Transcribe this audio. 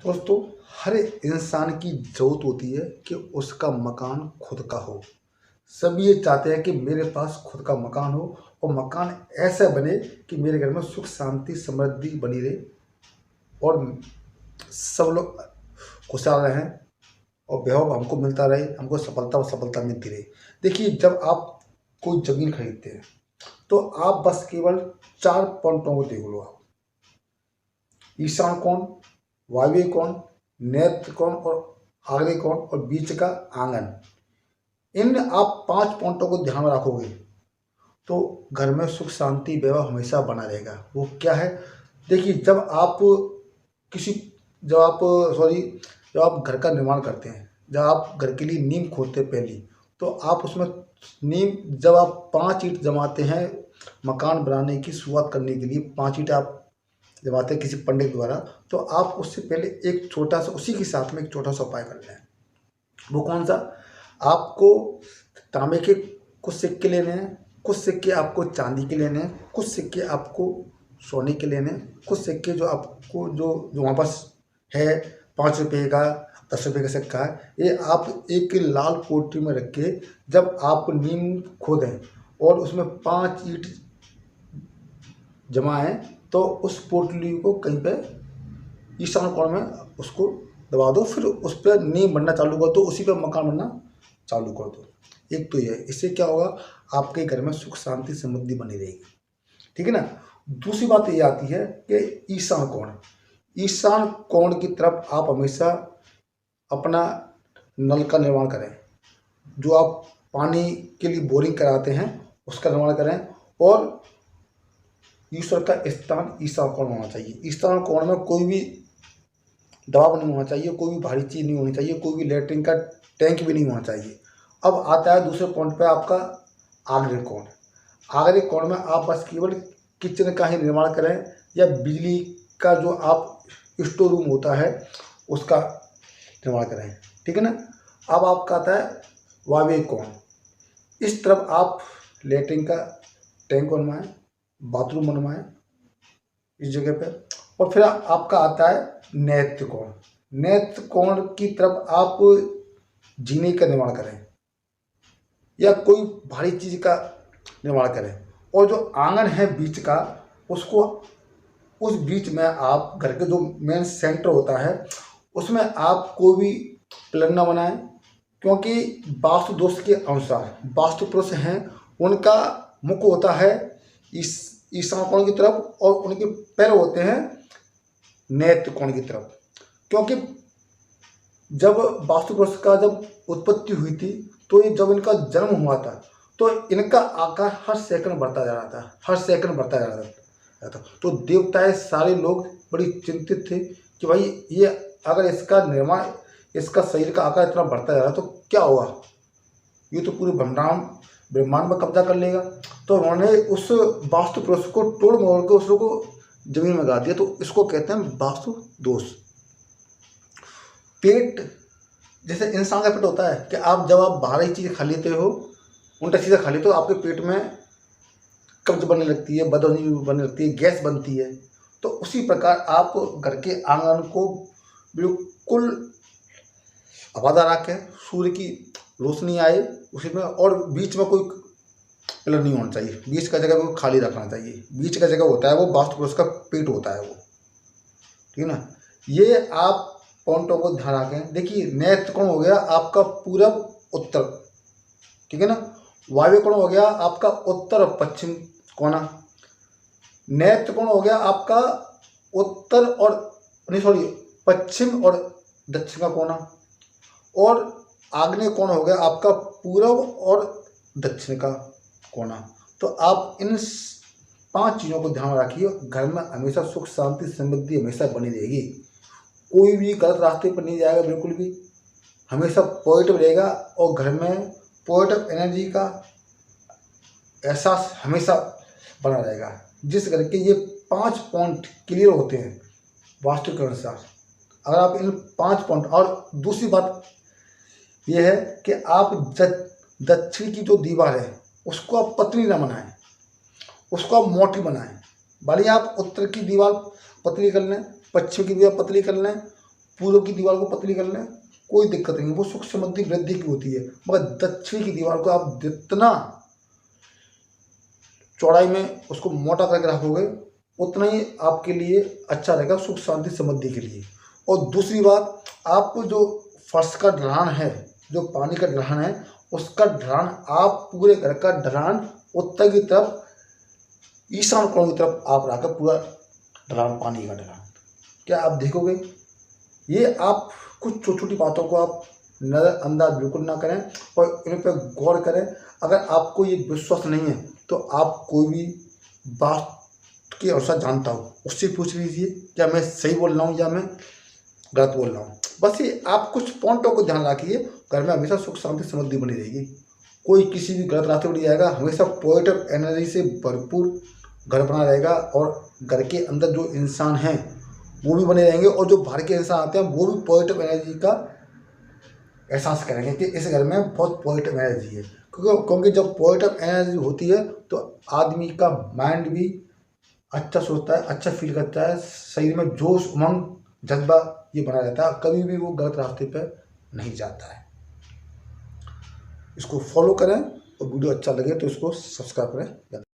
दोस्तों, हर इंसान की ज़रूरत होती है कि उसका मकान खुद का हो। सभी ये चाहते हैं कि मेरे पास खुद का मकान हो और मकान ऐसा बने कि मेरे घर में सुख शांति समृद्धि बनी रहे और सब लोग खुशहाल रहें और वैभव हमको मिलता रहे, हमको सफलता और सफलता मिलती रहे। देखिए, जब आप कोई ज़मीन खरीदते हैं तो आप बस केवल 4 पॉइंटों को देख लो। आप ईशान कोण, वायव्य कोण, नेत्र कोण और आग्नेय कोण और बीच का आंगन, इन आप 5 पॉइंटों को ध्यान में रखोगे तो घर में सुख शांति वैभव हमेशा बना रहेगा। वो क्या है? देखिए, किसी जब आप सॉरी जब आप घर का निर्माण करते हैं, जब आप घर के लिए नींव खोदते हैं पहली, तो आप उसमें नींव जब आप 5 ईंट जमाते हैं मकान बनाने की शुरुआत करने के लिए, 5 ईंट आप जमाते हैं किसी पंडित द्वारा, तो आप उससे पहले एक छोटा सा, उसी के साथ में एक छोटा सा उपाय कर लें। वो कौन सा? आपको तांबे के कुछ सिक्के लेने हैं, कुछ सिक्के आपको चांदी के लेने हैं, कुछ सिक्के आपको सोने के लेने हैं, कुछ सिक्के जो आपको जो वहाँ पास है, 5 रुपये का, 10 रुपये का सिक्का है, ये आप एक लाल पोटली में रख के जब आप नींव खोदें और उसमें 5 ईंट जमाएं तो उस पोटली को कहीं पे ईशान कोण में उसको दबा दो, फिर उस पर नींव बनना चालू कर दो, उसी पर मकान बनना चालू कर दो। एक तो ये है, इससे क्या होगा, आपके घर में सुख शांति समृद्धि बनी रहेगी। ठीक है ना? दूसरी बात ये आती है कि ईशान कोण, ईशान कोण की तरफ आप हमेशा अपना नल का निर्माण करें। जो आप पानी के लिए बोरिंग कराते हैं उसका निर्माण करें और ईश्वर का स्थान ईशान कोण होना चाहिए। ईशान कोण में कोई भी दबाव नहीं होना चाहिए, कोई भी भारी चीज़ नहीं होनी चाहिए, कोई भी लेटरिन का टैंक भी नहीं होना चाहिए। अब आता है दूसरे पॉइंट पे आपका आग्नेय कोण। आग्नेय कोण में आप बस केवल किचन का ही निर्माण करें या बिजली का जो आप स्टोर रूम होता है उसका निर्माण करें। ठीक है ना? अब आपका आता है वायव्य कोण। इस तरफ आप लेटरिन का टैंक बनवाएं, बाथरूम बनवाएं इस जगह पे। और फिर आपका आता है नेत्र कोण। नेत्र कोण की तरफ आप जीने का निर्माण करें या कोई भारी चीज का निर्माण करें और जो आंगन है बीच का, उसको उस बीच में आप घर के जो मेन सेंटर होता है उसमें आप कोई भी पिलर न बनाएं, क्योंकि वास्तु दोष के अनुसार वास्तु पुरुष हैं, उनका मुख होता है इस ईशान कोण की तरफ और उनके पैर होते हैं नेत्र कोण की तरफ। क्योंकि जब वास्तु पुरुष का जब उत्पत्ति हुई थी तो ये जब इनका जन्म हुआ था तो इनका आकार हर सेकंड बढ़ता जा रहा था, हर सेकंड बढ़ता जा रहा था। तो देवताएं सारे लोग बड़ी चिंतित थे कि भाई ये अगर इसका निर्माण, इसका शरीर का आकार इतना बढ़ता जा रहा है तो क्या होगा, ये तो पूरे ब्रह्मांड में कब्जा कर लेगा। तो उन्होंने उस वास्तु पुरुष को तोड़ मोड़ के उसको जमीन में गा दिया। तो इसको कहते हैं वास्तु दोष। पेट, जैसे इंसान का पेट होता है कि आप जब आप बाहरी चीज़ खा लेते हो, उल्टा चीज़ें खा लेते हो, आपके पेट में कब्ज बनने लगती है, बदहजमी बनने लगती है, गैस बनती है। तो उसी प्रकार आप घर के आंगन को बिल्कुल हवादार रखें, सूर्य की रोशनी आए उसी में, और बीच में कोई पिलर नहीं होना चाहिए, बीच का जगह को खाली रखना चाहिए। बीच का जगह होता है वो वास्तु पुरुष का पेट होता है वो। ठीक है ना? ये आप पॉइंटों को ध्यान रखें। देखिए, नेत्र कोण हो गया आपका पूरब उत्तर, ठीक है ना? वायव्य कोण हो गया आपका उत्तर और पश्चिम कोना। नेत्र कोण हो गया आपका उत्तर और पश्चिम और दक्षिण का कोना। और आग्नेय कोण हो गया आपका पूरब और दक्षिण का कोना। तो आप इन 5 चीज़ों को ध्यान रखिए, घर में हमेशा सुख शांति समृद्धि हमेशा बनी रहेगी। कोई भी गलत रास्ते पर नहीं जाएगा, बिल्कुल भी हमेशा पॉजिटिव रहेगा और घर में पॉजिटिव एनर्जी का एहसास हमेशा बना रहेगा, जिस करके ये 5 पॉइंट क्लियर होते हैं वास्तु के अनुसार। अगर आप इन 5 पॉइंट, और दूसरी बात यह है कि आप दक्षिण की जो दीवार है उसको आप पतली ना बनाएं, उसको आप मोटी बनाएं। भले आप उत्तर की दीवार पतली कर लें, पश्चिम की दीवार पतली कर लें, पूर्व की दीवार को पतली कर लें, कोई दिक्कत नहीं, वो सुख समृद्धि वृद्धि की होती है। मगर दक्षिण की दीवार को आप जितना चौड़ाई में उसको मोटा करके रखोगे उतना ही आपके लिए अच्छा रहेगा, सुख शांति समृद्धि के लिए। और दूसरी बात, आपको जो फर्श का ढलान है, जो पानी का ढलान है, उसका ढलान आप पूरे घर का ढलान उत्तर की तरफ, ईशान कोण की तरफ आप रखकर पूरा ढलान, पानी का ढलान, क्या आप देखोगे। ये आप कुछ छोटी छोटी बातों को आप नज़रअंदाज बिल्कुल ना करें और इन पर गौर करें। अगर आपको ये विश्वास नहीं है तो आप कोई भी बात के अनुसार जानता हो उससे पूछ लीजिए, क्या मैं सही बोल रहा हूँ या मैं गलत बोल रहा हूँ। बस ये आप कुछ पॉइंटों को ध्यान रखिए, घर में हमेशा सुख शांति समृद्धि बनी रहेगी। कोई किसी भी गलत रास्ते पर नहीं जाएगा, हमेशा पॉजिटिव एनर्जी से भरपूर घर बना रहेगा और घर के अंदर जो इंसान हैं वो भी बने रहेंगे और जो बाहर के इंसान आते हैं वो भी पॉजिटिव एनर्जी का एहसास करेंगे कि इस घर में बहुत पॉजिटिव एनर्जी है। क्योंकि जब पॉजिटिव एनर्जी होती है तो आदमी का माइंड भी अच्छा सोचता है, अच्छा फील करता है, शरीर में जोश उमंग जज्बा ये बना रहता है, कभी भी वो गलत रास्ते पर नहीं जाता है। इसको फॉलो करें और वीडियो अच्छा लगे तो इसको सब्सक्राइब करें।